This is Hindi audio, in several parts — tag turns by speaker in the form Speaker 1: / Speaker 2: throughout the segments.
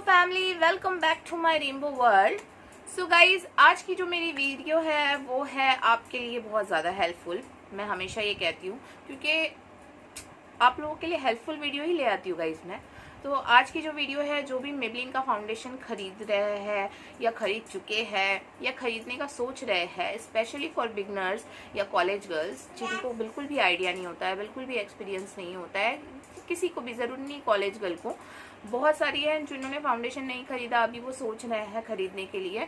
Speaker 1: Family, welcome back to my rainbow world. So guys, आज की जो मेरी वीडियो है वो है आपके लिए बहुत ज़्यादा हेल्पफुल। मैं हमेशा ये कहती हूँ क्योंकि आप लोगों के लिए हेल्पफुल वीडियो ही ले आती हूँ गाइज मैं। तो आज की जो वीडियो है, जो भी मेबलिन का फाउंडेशन खरीद रहे हैं या खरीद चुके हैं या खरीदने का सोच रहे हैं, स्पेशली फॉर बिगनर्स या कॉलेज गर्ल्स जिनको बिल्कुल भी आइडिया नहीं होता है, बिल्कुल भी एक्सपीरियंस नहीं होता है, किसी को भी ज़रूर नहीं, कॉलेज गर्ल को बहुत सारी हैं जिन्होंने फाउंडेशन नहीं खरीदा, अभी वो सोच रहे हैं खरीदने के लिए।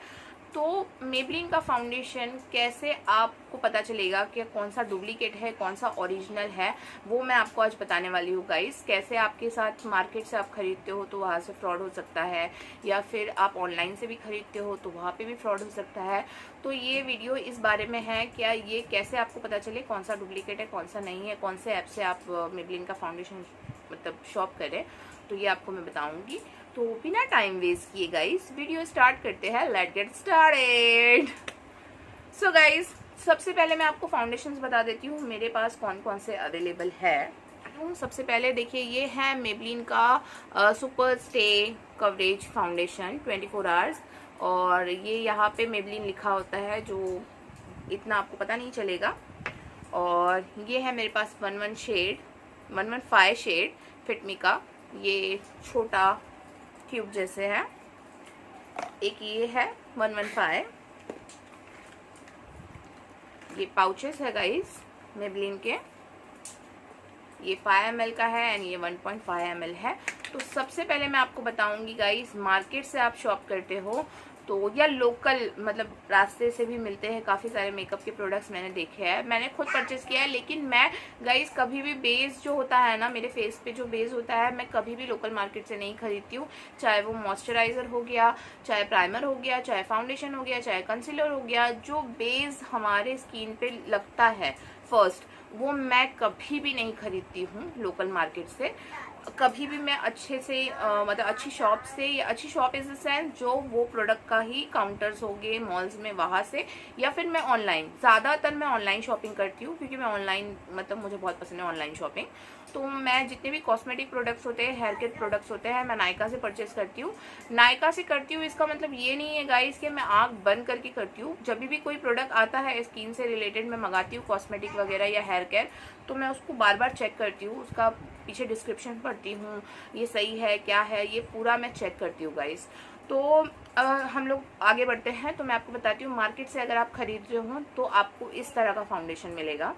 Speaker 1: तो मेबलिन का फाउंडेशन कैसे आपको पता चलेगा कि कौन सा डुप्लीकेट है, कौन सा ओरिजिनल है, वो मैं आपको आज बताने वाली हूँ गाइस। कैसे आपके साथ मार्केट से आप खरीदते हो तो वहाँ से फ्रॉड हो सकता है, या फिर आप ऑनलाइन से भी खरीदते हो तो वहाँ पे भी फ्रॉड हो सकता है। तो ये वीडियो इस बारे में है, क्या ये कैसे आपको पता चले कौन सा डुप्लीकेट है, कौन सा नहीं है, कौन से ऐप से आप मेबलिन का फाउंडेशन मतलब शॉप करें, तो ये आपको मैं बताऊंगी। तो बिना टाइम वेस्ट किए गाइस वीडियो स्टार्ट करते हैं। Let's get started. So guys, सबसे पहले मैं आपको फाउंडेशंस बता देती हूँ मेरे पास कौन कौन से अवेलेबल है। तो सबसे पहले देखिए, ये है मेबलिन का super stay coverage foundation 24 hours, और ये यहाँ पे मेबलिन लिखा होता है, जो इतना आपको पता नहीं चलेगा। और ये है मेरे पास 115 शेड फिटमी का, ये छोटा क्यूब जैसे है। एक ये है 115, ये पाउचेस है गाइस मेबलिन के, ये 5 ml का है एंड ये 1.5 ml है। तो सबसे पहले मैं आपको बताऊंगी गाइस, मार्केट से आप शॉप करते हो तो या लोकल मतलब रास्ते से भी मिलते हैं काफ़ी सारे मेकअप के प्रोडक्ट्स, मैंने देखे हैं, मैंने खुद परचेस किया है। लेकिन मैं गाइस कभी भी बेस जो होता है ना, मेरे फेस पे जो बेस होता है, मैं कभी भी लोकल मार्केट से नहीं खरीदती हूँ। चाहे वो मॉइस्चराइज़र हो गया, चाहे प्राइमर हो गया, चाहे फाउंडेशन हो गया, चाहे कंसीलर हो गया, जो बेस हमारे स्किन पे लगता है फर्स्ट, वो मैं कभी भी नहीं खरीदती हूँ लोकल मार्केट से। कभी भी मैं अच्छे से मतलब अच्छी शॉप से, या अच्छी शॉप इज द सेंस जो वो प्रोडक्ट का ही काउंटर्स हो गए मॉल्स में, वहाँ से, या फिर मैं ऑनलाइन, ज़्यादातर मैं ऑनलाइन शॉपिंग करती हूँ क्योंकि मैं ऑनलाइन मतलब मुझे बहुत पसंद है ऑनलाइन शॉपिंग। तो मैं जितने भी कॉस्मेटिक प्रोडक्ट्स होते हैं, हेयर केयर प्रोडक्ट्स होते हैं, मैं नायका से परचेस करती हूँ। नायका से करती हूँ इसका मतलब ये नहीं है गाइस कि मैं आँख बंद करके करती हूँ। जब भी कोई प्रोडक्ट आता है स्किन से रिलेटेड मैं मंगाती हूँ, कॉस्मेटिक वगैरह या हेयर केयर, तो मैं उसको बार बार चेक करती हूँ, उसका पीछे डिस्क्रिप्शन पढ़ती हूँ, ये सही है क्या है, ये पूरा मैं चेक करती हूँ गाइस। तो हम लोग आगे बढ़ते हैं। तो मैं आपको बताती हूँ, मार्केट से अगर आप खरीद रहे हो तो आपको इस तरह का फाउंडेशन मिलेगा।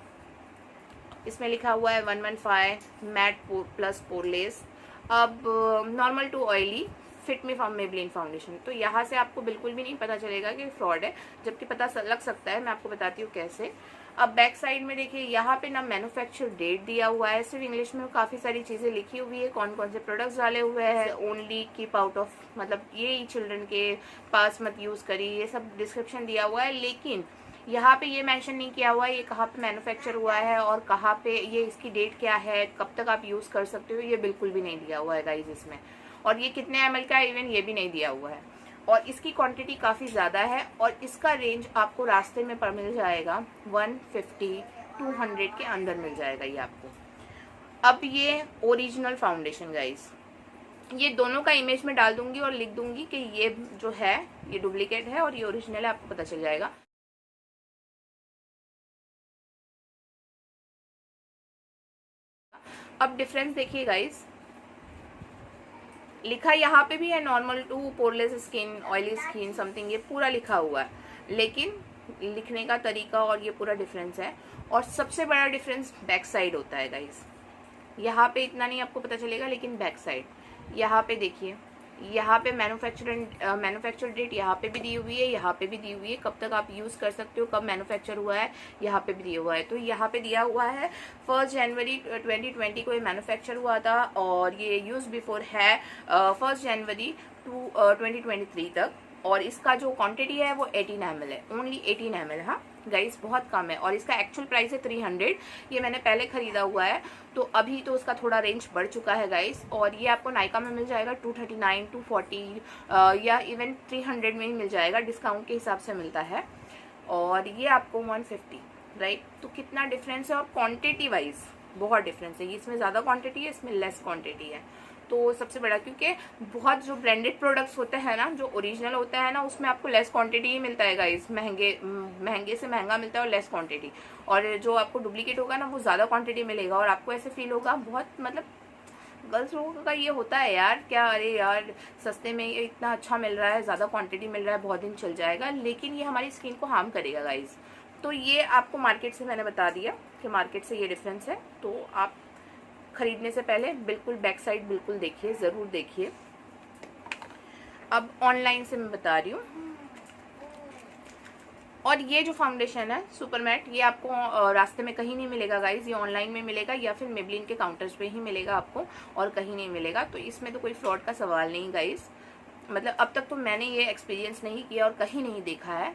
Speaker 1: इसमें लिखा हुआ है 115 मैट प्लस पोरलेस, अब normal to oily fit me from Maybelline foundation. तो यहाँ से आपको बिल्कुल भी नहीं पता चलेगा कि फ्रॉड है, जबकि पता लग सकता है। मैं आपको बताती हूँ कैसे। अब बैक साइड में देखिए, यहाँ पे ना मैन्युफैक्चर डेट दिया हुआ है, सिर्फ इंग्लिश में काफ़ी सारी चीज़ें लिखी हुई है, कौन कौन से प्रोडक्ट्स डाले हुए हैं, ओनली कीप आउट ऑफ मतलब ये चिल्ड्रन के पास मत यूज़ करिए, ये सब डिस्क्रिप्शन दिया हुआ है। लेकिन यहाँ पे ये मेंशन नहीं किया हुआ है ये कहाँ पे मैन्युफैक्चर हुआ है और कहाँ पे ये, इसकी डेट क्या है, कब तक आप यूज़ कर सकते हो, ये बिल्कुल भी नहीं दिया हुआ है गाइज इसमें। और ये कितने ml का है इवन ये भी नहीं दिया हुआ है। और इसकी क्वांटिटी काफ़ी ज़्यादा है, और इसका रेंज आपको रास्ते में पर मिल जाएगा 150-200 के अंदर मिल जाएगा ये आपको। अब ये ओरिजिनल फाउंडेशन गाइज, ये दोनों का इमेज में डाल दूंगी और लिख दूंगी कि ये जो है ये डुप्लीकेट है और ये ओरिजिनल है, आपको पता चल जाएगा। अब डिफरेंस देखिए गाइस, लिखा यहाँ पे भी है normal to poreless skin, oily skin, something, ये पूरा लिखा हुआ है, लेकिन लिखने का तरीका और ये पूरा डिफरेंस है। और सबसे बड़ा डिफरेंस बैक साइड होता है गाइस। यहाँ पे इतना नहीं आपको पता चलेगा, लेकिन बैक साइड यहाँ पे देखिए, यहाँ पे मैन्युफैक्चर डेट यहाँ पे भी दी हुई है, यहाँ पे भी दी हुई है, कब तक आप यूज़ कर सकते हो, कब मैन्युफैक्चर हुआ है, यहाँ पे भी दिया हुआ है। तो यहाँ पे दिया हुआ है 1 जनवरी 2020 को ये मैन्युफैक्चर हुआ था, और ये यूज़ बिफोर है 1 जनवरी 2023 तक। और इसका जो क्वांटिटी है वो 18 ml है, ओनली 18 ml। हाँ गाइस, बहुत कम है। और इसका एक्चुअल प्राइस है 300, ये मैंने पहले खरीदा हुआ है, तो अभी तो उसका थोड़ा रेंज बढ़ चुका है गाइस। और ये आपको नायका में मिल जाएगा 239, 240 या इवन 300 में ही मिल जाएगा, डिस्काउंट के हिसाब से मिलता है। और ये आपको 150, राइट। तो कितना डिफरेंस है, और क्वान्टिटी वाइज बहुत डिफरेंस है, इसमें ज़्यादा क्वान्टिटी है, इसमें लेस क्वान्टिटी है। तो सबसे बड़ा, क्योंकि बहुत जो ब्रांडेड प्रोडक्ट्स होते हैं ना, जो ओरिजिनल होता है ना, उसमें आपको लेस क्वांटिटी ही मिलता है गाइस, महंगे से महंगा मिलता है और लेस क्वांटिटी। और जो आपको डुप्लीकेट होगा ना, वो ज़्यादा क्वांटिटी मिलेगा और आपको ऐसे फील होगा बहुत, मतलब गर्ल्स लोगों का ये होता है यार, क्या अरे यार सस्ते में ये इतना अच्छा मिल रहा है, ज़्यादा क्वांटिटी मिल रहा है, बहुत दिन चल जाएगा, लेकिन ये हमारी स्किन को हार्म करेगा गाइस। तो ये आपको मार्केट से मैंने बता दिया कि मार्केट से ये डिफरेंस है। तो आप खरीदने से पहले बिल्कुल बैक साइड बिल्कुल देखिए, ज़रूर देखिए। अब ऑनलाइन से मैं बता रही हूँ। और ये जो फाउंडेशन है सुपर मैट, ये आपको रास्ते में कहीं नहीं मिलेगा गाइज, ये ऑनलाइन में मिलेगा या फिर मेबलिन के काउंटर्स पे ही मिलेगा आपको, और कहीं नहीं मिलेगा। तो इसमें तो कोई फ्रॉड का सवाल नहीं गाइज, मतलब अब तक तो मैंने ये एक्सपीरियंस नहीं किया और कहीं नहीं देखा है।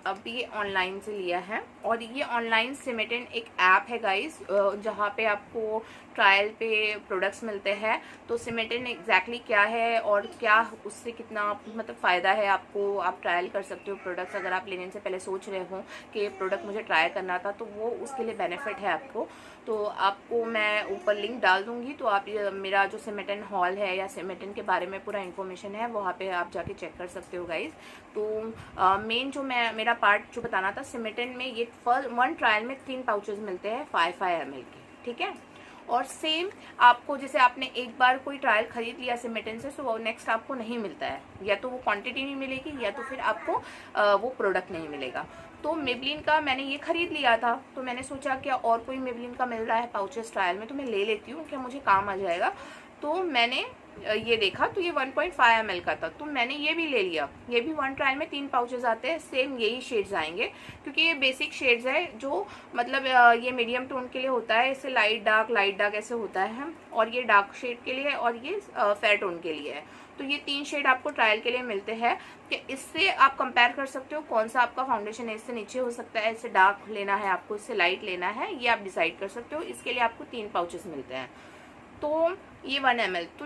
Speaker 1: अब ये ऑनलाइन से लिया है, और ये ऑनलाइन सिमेटन एक ऐप है गाइस, जहाँ पे आपको ट्रायल पे प्रोडक्ट्स मिलते हैं। तो सिमेटन एग्जैक्टली क्या है और क्या उससे कितना मतलब फ़ायदा है आपको, आप ट्रायल कर सकते हो प्रोडक्ट्स। अगर आप लेने से पहले सोच रहे हो कि प्रोडक्ट मुझे ट्राई करना था, तो वो उसके लिए बेनिफिट है आपको। तो आपको मैं ऊपर लिंक डाल दूँगी, तो आप मेरा जो सिमेटन हॉल है या सिमेटन के बारे में पूरा इन्फॉर्मेशन है, वहाँ पे आप जाके चेक कर सकते हो गाइज। तो मेन जो मेरा पार्ट जो बताना था, सिमेटन में ये वन ट्रायल में 3 पाउचेस मिलते हैं 5 ml के, ठीक है। और सेम आपको, जैसे आपने एक बार कोई ट्रायल खरीद लिया सिमेटन से, तो वो नेक्स्ट आपको नहीं मिलता है, या तो वो क्वांटिटी नहीं मिलेगी या तो फिर आपको वो प्रोडक्ट नहीं मिलेगा। तो मेबलिन का मैंने ये खरीद लिया था, तो मैंने सोचा क्या और कोई मेबलिन का मिल रहा है पाउचेस ट्रायल में, तो मैं ले लेती हूँ, क्या मुझे काम आ जाएगा। तो मैंने ये देखा तो ये 1.5 ml का था, तो मैंने ये भी ले लिया। ये भी 1 ट्रायल में 3 पाउचेस आते हैं, सेम यही शेड्स आएंगे, क्योंकि ये बेसिक शेड्स है, जो मतलब ये मीडियम टोन के लिए होता है, इससे लाइट डार्क ऐसे होता है, और ये डार्क शेड के लिए है, और ये फेयर टोन के लिए है। तो ये 3 शेड आपको ट्रायल के लिए मिलते हैं, कि इससे आप कंपेयर कर सकते हो कौन सा आपका फाउंडेशन है, इससे नीचे हो सकता है, इससे डार्क लेना है आपको, इससे लाइट लेना है, ये आप डिसाइड कर सकते हो। इसके लिए आपको 3 पाउचेस मिलते हैं। तो ये 1 ml। तो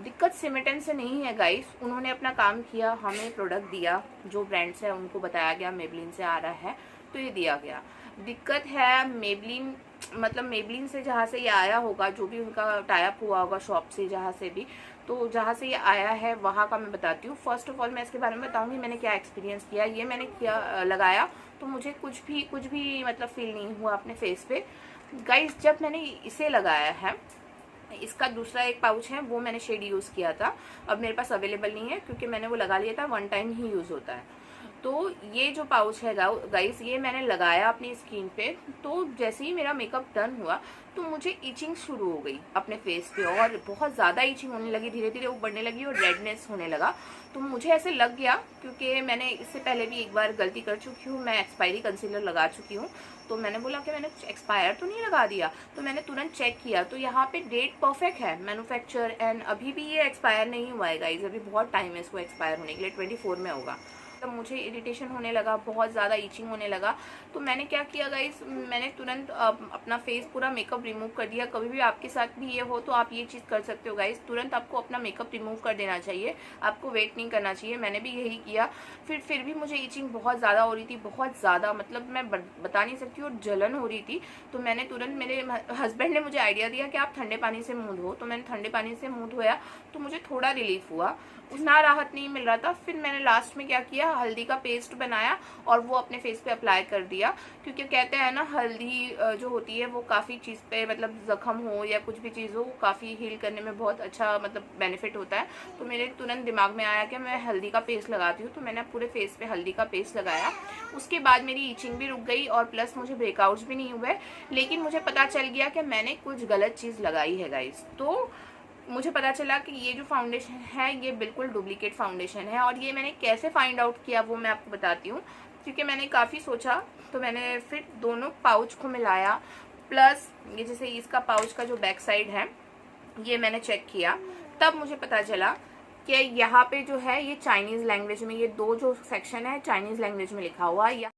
Speaker 1: दिक्कत सिमेटन से नहीं है गाइस, उन्होंने अपना काम किया, हमें प्रोडक्ट दिया, जो ब्रांड से उनको बताया गया मेबलिन से आ रहा है, तो ये दिया गया। दिक्कत है मेबलिन, मतलब मेबलिन से जहाँ से ये आया होगा, जो भी उनका टाइप हुआ होगा शॉप से, जहाँ से भी, तो जहाँ से ये आया है वहाँ का मैं बताती हूँ। फर्स्ट ऑफ ऑल मैं इसके बारे में बताऊँगी मैंने क्या एक्सपीरियंस किया। ये मैंने किया लगाया, तो मुझे कुछ भी मतलब फील नहीं हुआ अपने फेस पे गाइस। जब मैंने इसे लगाया है, इसका दूसरा एक पाउच है, वो मैंने शेड यूज़ किया था, अब मेरे पास अवेलेबल नहीं है, क्योंकि मैंने वो लगा लिया था, 1 टाइम ही यूज़ होता है। तो ये जो पाउच है गाइस, ये मैंने लगाया अपनी स्किन पे, तो जैसे ही मेरा मेकअप डन हुआ, तो मुझे इचिंग शुरू हो गई अपने फेस पे, और बहुत ज़्यादा इचिंग होने लगी, धीरे धीरे वो बढ़ने लगी और रेडनेस होने लगा। तो मुझे ऐसे लग गया, क्योंकि मैंने इससे पहले भी एक बार गलती कर चुकी हूँ, मैं एक्सपायरी कंसीलर लगा चुकी हूँ। तो मैंने बोला कि मैंने कुछ एक्सपायर तो नहीं लगा दिया, तो मैंने तुरंत चेक किया, तो यहाँ पे डेट परफेक्ट है, मैन्युफैक्चर, एंड अभी भी ये एक्सपायर नहीं हुआ है गाइज, अभी बहुत टाइम है इसको एक्सपायर होने के लिए, 24 में होगा। तब मुझे इरिटेशन होने लगा, बहुत ज़्यादा ईचिंग होने लगा। तो मैंने क्या किया गाइस, मैंने तुरंत अपना फेस पूरा मेकअप रिमूव कर दिया। कभी भी आपके साथ भी ये हो तो आप ये चीज़ कर सकते हो गाइस, तुरंत आपको अपना मेकअप रिमूव कर देना चाहिए, आपको वेट नहीं करना चाहिए। मैंने भी यही किया। फिर भी मुझे ईचिंग बहुत ज़्यादा हो रही थी, बहुत ज़्यादा, मतलब मैं बता नहीं सकती, और जलन हो रही थी। तो मैंने तुरंत, मेरे हस्बैंड ने मुझे आइडिया दिया कि आप ठंडे पानी से मुँह धो, तो मैंने ठंडे पानी से मुँह धोया, तो मुझे थोड़ा रिलीफ हुआ, उतना राहत नहीं मिल रहा था। फिर मैंने लास्ट में क्या किया, हल्दी का पेस्ट बनाया और वो अपने फेस पे अप्लाई कर दिया, क्योंकि कहते हैं ना हल्दी जो होती है वो काफ़ी चीज़ पे, मतलब जख्म हो या कुछ भी चीज़ हो, वो काफ़ी हील करने में बहुत अच्छा मतलब बेनिफिट होता है। तो मेरे तुरंत दिमाग में आया कि मैं हल्दी का पेस्ट लगाती हूँ, तो मैंने पूरे फेस पे हल्दी का पेस्ट लगाया। उसके बाद मेरी ईचिंग भी रुक गई और प्लस मुझे ब्रेकआउट्स भी नहीं हुए, लेकिन मुझे पता चल गया कि मैंने कुछ गलत चीज़ लगाई है गाइस। तो मुझे पता चला कि ये जो फाउंडेशन है ये बिल्कुल डुप्लीकेट फाउंडेशन है। और ये मैंने कैसे फाइंड आउट किया वो मैं आपको बताती हूँ, क्योंकि मैंने काफ़ी सोचा, तो मैंने फिर दोनों पाउच को मिलाया, प्लस ये जैसे इसका पाउच का जो बैक साइड है ये मैंने चेक किया, तब मुझे पता चला कि यहाँ पे जो है ये चाइनीज़ लैंग्वेज में, ये दो जो सेक्शन है चाइनीज़ लैंग्वेज में लिखा हुआ है।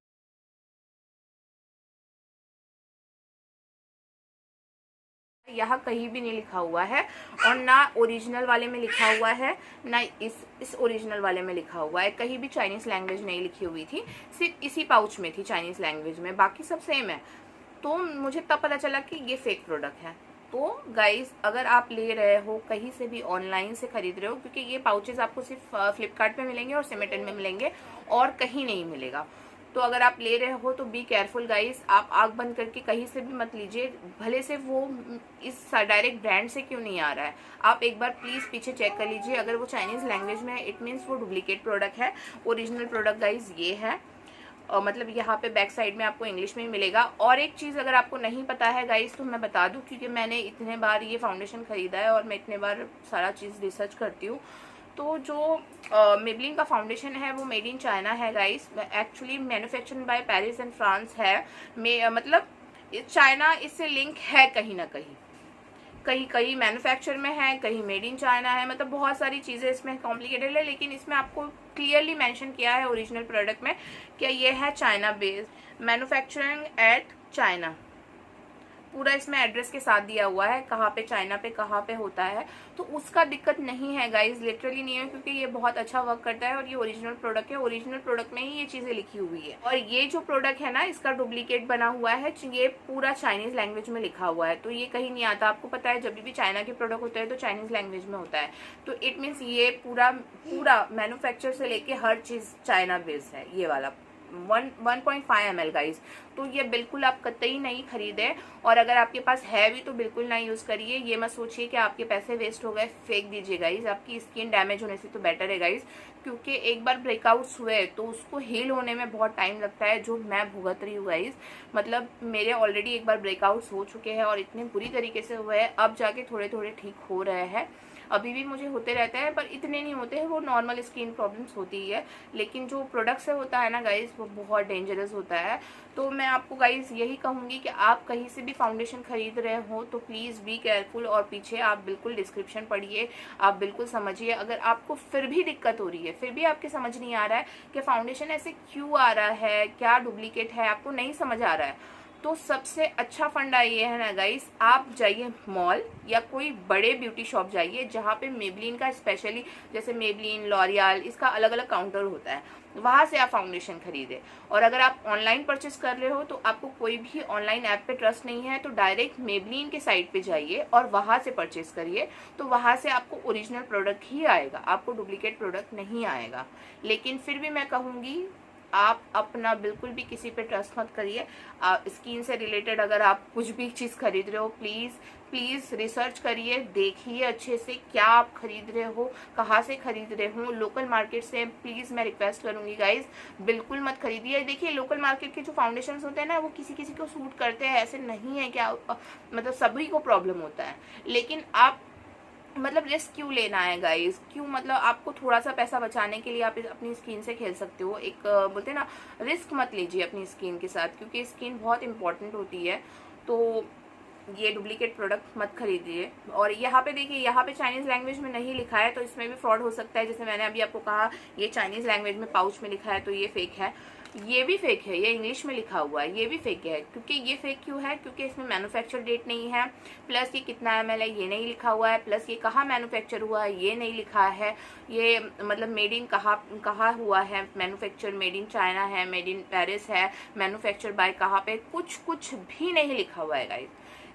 Speaker 1: यहाँ कहीं भी नहीं लिखा हुआ है, और ना ओरिजिनल वाले में लिखा हुआ है, ना इस ओरिजिनल वाले में लिखा हुआ है। कहीं भी चाइनीज़ लैंग्वेज नहीं लिखी हुई थी, सिर्फ इसी पाउच में थी चाइनीज़ लैंग्वेज में, बाकी सब सेम है। तो मुझे तब पता चला कि ये फेक प्रोडक्ट है। तो गाइस अगर आप ले रहे हो कहीं से भी ऑनलाइन से खरीद रहे हो, क्योंकि ये पाउचेस आपको सिर्फ फ्लिपकार्ट पे मिलेंगे और सिमेटन में मिलेंगे और कहीं नहीं मिलेगा। तो अगर आप ले रहे हो तो बी केयरफुल गाइस, आप आंख बंद करके कहीं से भी मत लीजिए, भले से वो इस डायरेक्ट ब्रांड से क्यों नहीं आ रहा है। आप एक बार प्लीज पीछे चेक कर लीजिए, अगर वो चाइनीज लैंग्वेज में है इट मीन्स वो डुप्लीकेट प्रोडक्ट है। ओरिजिनल प्रोडक्ट गाइस ये है, मतलब यहाँ पे बैक साइड में आपको इंग्लिश में ही मिलेगा। और एक चीज़ अगर आपको नहीं पता है गाइस तो मैं बता दूँ, क्योंकि मैंने इतने बार ये फाउंडेशन खरीदा है और मैं इतने बार सारा चीज़ रिसर्च करती हूँ। तो जो मेबलिन का फाउंडेशन है वो मेड इन चाइना है guys, actually manufacturing bye Paris and France है। मतलब चाइना इससे लिंक है कहीं ना कहीं, कहीं कहीं मैन्युफैक्चर में है, कहीं मेड इन चाइना है, मतलब बहुत सारी चीज़ें इसमें कॉम्प्लिकेटेड है। लेकिन इसमें आपको क्लियरली मेंशन किया है ओरिजिनल प्रोडक्ट में कि ये है China based, manufacturing at China, पूरा इसमें एड्रेस के साथ दिया हुआ है कहाँ पे चाइना पे कहाँ पे होता है। तो उसका दिक्कत नहीं है गाइज, लिटरली नहीं है, क्योंकि ये बहुत अच्छा वर्क करता है और ये ओरिजिनल प्रोडक्ट है, ओरिजिनल प्रोडक्ट में ही ये चीज़ें लिखी हुई है। और ये जो प्रोडक्ट है ना इसका डुप्लीकेट बना हुआ है, ये पूरा चाइनीज लैंग्वेज में लिखा हुआ है, तो ये कहीं नहीं आता। आपको पता है जब भी चाइना के प्रोडक्ट होते हैं तो चाइनीज लैंग्वेज में होता है, तो इट मीन्स ये पूरा मैन्युफैक्चर से लेके हर चीज़ चाइना बेस्ड है। ये वाला 1.5 ml गाइज, तो ये बिल्कुल आप कतई नहीं खरीदे, और अगर आपके पास है भी तो बिल्कुल ना यूज़ करिए। ये मत सोचिए कि आपके पैसे वेस्ट हो गए, फेंक दीजिए गाइज, आपकी स्किन डैमेज होने से तो बेटर है गाइज, क्योंकि एक बार ब्रेकआउट्स हुए तो उसको हील होने में बहुत टाइम लगता है, जो मैं भुगत रही हूँ गाइज। मतलब मेरे ऑलरेडी एक बार ब्रेकआउट्स हो चुके हैं और इतने बुरी तरीके से हुए हैं, अब जाके थोड़े थोड़े ठीक हो रहे हैं। अभी भी मुझे होते रहते हैं पर इतने नहीं होते हैं, वो नॉर्मल स्किन प्रॉब्लम्स होती ही है। लेकिन जो प्रोडक्ट से होता है ना गाइज वो बहुत डेंजरस होता है। तो मैं आपको गाइज यही कहूँगी कि आप कहीं से भी फाउंडेशन खरीद रहे हो तो प्लीज़ बी केयरफुल, और पीछे आप बिल्कुल डिस्क्रिप्शन पढ़िए, आप बिल्कुल समझिए। अगर आपको फिर भी दिक्कत हो रही है, फिर भी आपके समझ नहीं आ रहा है कि फाउंडेशन ऐसे क्यों आ रहा है, क्या डुप्लीकेट है, आपको नहीं समझ आ रहा है, तो सबसे अच्छा फंडा ये है ना गाइस, आप जाइए मॉल या कोई बड़े ब्यूटी शॉप जाइए जहाँ पे मेबलिन का स्पेशली, जैसे मेबलिन, लॉरियल, इसका अलग अलग काउंटर होता है, वहाँ से आप फाउंडेशन खरीदे। और अगर आप ऑनलाइन परचेस कर रहे हो तो आपको कोई भी ऑनलाइन ऐप पे ट्रस्ट नहीं है तो डायरेक्ट मेबलिन के साइट पे जाइए और वहाँ से परचेस करिए, तो वहाँ से आपको ओरिजिनल प्रोडक्ट ही आएगा, आपको डुप्लीकेट प्रोडक्ट नहीं आएगा। लेकिन फिर भी मैं कहूँगी आप अपना बिल्कुल भी किसी पे ट्रस्ट मत करिए। स्किन से रिलेटेड अगर आप कुछ भी चीज़ खरीद रहे हो प्लीज़ रिसर्च करिए, देखिए अच्छे से क्या आप खरीद रहे हो, कहाँ से खरीद रहे हो। लोकल मार्केट से प्लीज़ मैं रिक्वेस्ट करूँगी गाइज, बिल्कुल मत खरीदिए। देखिए लोकल मार्केट के जो फाउंडेशंस होते हैं ना वो किसी किसी को सूट करते हैं, ऐसे नहीं है क्या, मतलब सभी को प्रॉब्लम होता है। लेकिन आप मतलब रिस्क क्यों लेना है गाइस, क्यों, मतलब आपको थोड़ा सा पैसा बचाने के लिए आप अपनी स्किन से खेल सकते हो। एक बोलते हैं ना, रिस्क मत लीजिए अपनी स्किन के साथ, क्योंकि स्किन बहुत इंपॉर्टेंट होती है। तो ये डुप्लीकेट प्रोडक्ट मत खरीदिए। और यहाँ पे देखिए, यहाँ पे चाइनीज लैंग्वेज में नहीं लिखा है तो इसमें भी फ्रॉड हो सकता है। जैसे मैंने अभी आपको कहा ये चाइनीज लैंग्वेज में पाउच में लिखा है तो ये फेक है, ये भी फेक है। ये इंग्लिश में लिखा हुआ है, ये भी फेक है। क्योंकि ये फेक क्यों है, क्योंकि इसमें मैन्युफैक्चर डेट नहीं है, प्लस ये कितना ml है ये नहीं लिखा हुआ है, प्लस ये कहाँ मैन्युफैक्चर हुआ है ये नहीं लिखा है, ये मतलब मेड इन कहाँ हुआ है, मैन्युफैक्चर मेड इन चाइना है, मेड इन पेरिस है, मैन्युफैक्चर बाय कहाँ पे, कुछ भी नहीं लिखा हुआ है गाइस।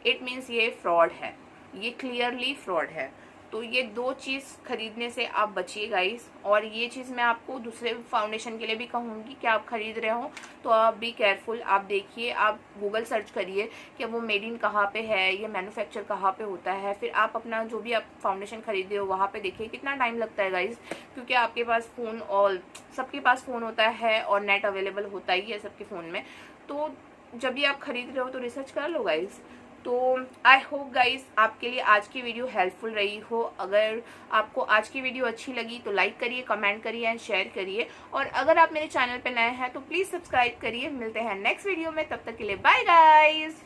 Speaker 1: इट मीन्स ये फ्रॉड है, ये क्लियरली फ्रॉड है। तो ये दो चीज़ खरीदने से आप बचिए गाइस। और ये चीज़ मैं आपको दूसरे फाउंडेशन के लिए भी कहूँगी कि आप खरीद रहे हो तो आप बी केयरफुल, आप देखिए, आप गूगल सर्च करिए कि वो मेड इन कहाँ पे है, ये मैन्युफैक्चर कहाँ पे होता है। फिर आप अपना जो भी आप फाउंडेशन खरीदे हो वहाँ पे देखिए कितना टाइम लगता है गाइस, क्योंकि आपके पास फ़ोन, और सबके पास फ़ोन होता है और नेट अवेलेबल होता ही है सबके फ़ोन में। तो जब भी आप खरीद रहे हो तो रिसर्च कर लो गाइस। तो आई होप गाइस आपके लिए आज की वीडियो हेल्पफुल रही हो। अगर आपको आज की वीडियो अच्छी लगी तो लाइक करिए, कमेंट करिए एंड शेयर करिए। और अगर आप मेरे चैनल पर नए हैं तो प्लीज़ सब्सक्राइब करिए। मिलते हैं नेक्स्ट वीडियो में, तब तक के लिए बाय गाइस।